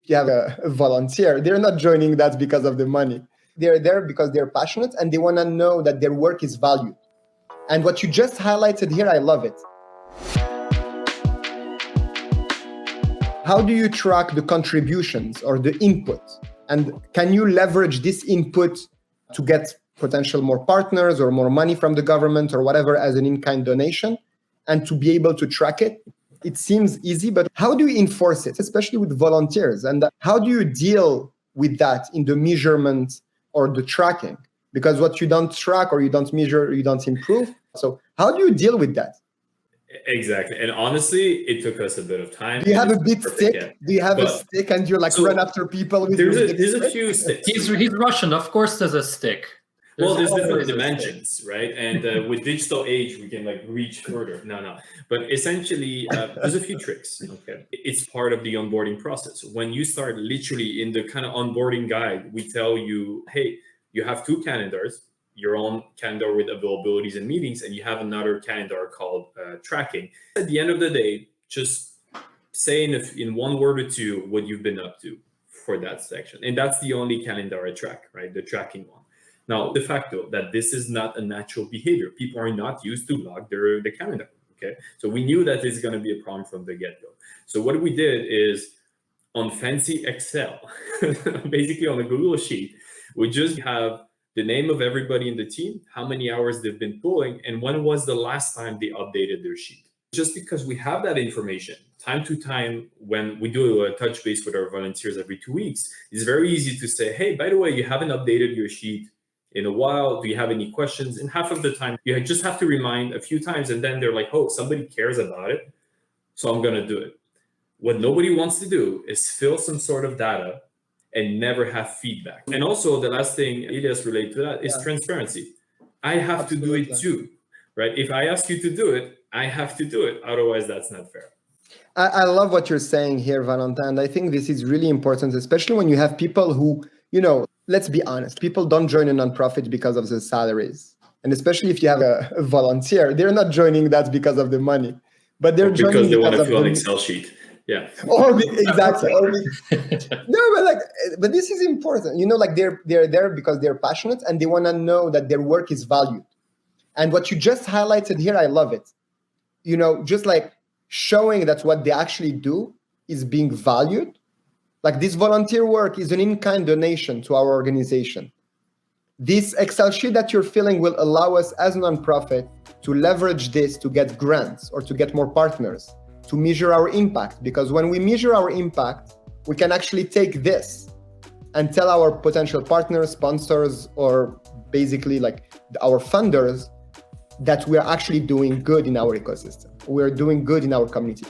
you have a volunteer, they're not joining that because of the money. They're there because they're passionate and they want to know that their work is valued. And what you just highlighted here, I love it. How do you track the contributions or the input? And can you leverage this input to get potential more partners or more money from the government or whatever as an in-kind donation, and to be able to track it? It seems easy, but how do you enforce it, especially with volunteers? And how do you deal with that in the measurement or the tracking? Because what you don't track or you don't measure, you don't improve. So how do you deal with that? Exactly. And honestly, it took us a bit of time. Do you have a big stick? Yet. Do you have a stick and you're like run after people with there's a few sticks. He's Russian. Of course there's a stick. There's different dimensions, right? And with digital age, we can like reach further. No. But essentially, there's a few tricks. Okay, it's part of the onboarding process. When you start, literally in the kind of onboarding guide, we tell you, hey, you have two calendars, your own calendar with availabilities and meetings, and you have another calendar called tracking. At the end of the day, just say in one word or two what you've been up to for that section. And that's the only calendar I track, right? The tracking one. Now, the fact though that this is not a natural behavior. People are not used to log the calendar, okay? So we knew that it's gonna be a problem from the get-go. So what we did is on fancy Excel, basically on a Google Sheet, we just have the name of everybody in the team, how many hours they've been pulling, and when was the last time they updated their sheet. Just because we have that information, time to time, when we do a touch base with our volunteers every 2 weeks, it's very easy to say, hey, by the way, you haven't updated your sheet in a while. Do you have any questions? And half of the time, you just have to remind a few times, and then they're like, oh, somebody cares about it, so I'm gonna do it. What nobody wants to do is fill some sort of data and never have feedback. And also the last thing, Elias, related to that is transparency. I have to do it too, right? If I ask you to do it, I have to do it. Otherwise, that's not fair. I love what you're saying here, Valentin. And I think this is really important, especially when you have people who, let's be honest, people don't join a nonprofit because of the salaries. And especially if you have a volunteer, they're not joining that because of the money, but they're joining because they want to fill an Excel sheet. Yeah. Exactly. But this is important. They're there because they're passionate and they want to know that their work is valued. And what you just highlighted here, I love it. Just like showing that what they actually do is being valued. Like this volunteer work is an in-kind donation to our organization. This Excel sheet that you're filling will allow us as a nonprofit to leverage this to get grants or to get more partners, to measure our impact. Because when we measure our impact, we can actually take this and tell our potential partners, sponsors, or basically like our funders that we're actually doing good in our ecosystem. We're doing good in our community.